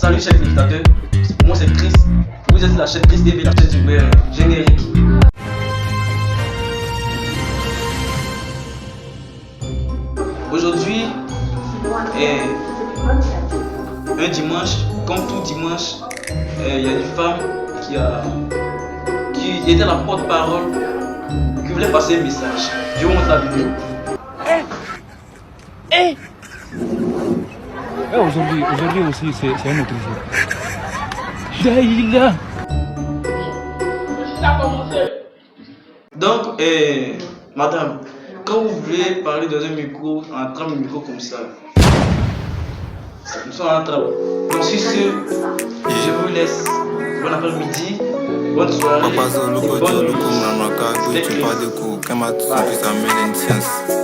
Salut chers téléspectateurs, moi c'est Chris, vous êtes sur la chaîne Chris TV, la chaîne du générique. Aujourd'hui est un dimanche, comme tout dimanche, il y a une femme qui était la porte-parole, qui voulait passer un message. Je vous montre la vidéo. Aujourd'hui aussi, c'est un autre jour. Daïla. Donc, madame, quand vous voulez parler dans un micro, en train de micro comme ça, nous sommes en train. Donc, sur ce, je vous laisse. Bon après-midi, bonne soirée. Papa Zolo, Bonne tu parles de coups, Kama, tu fais sa médecine.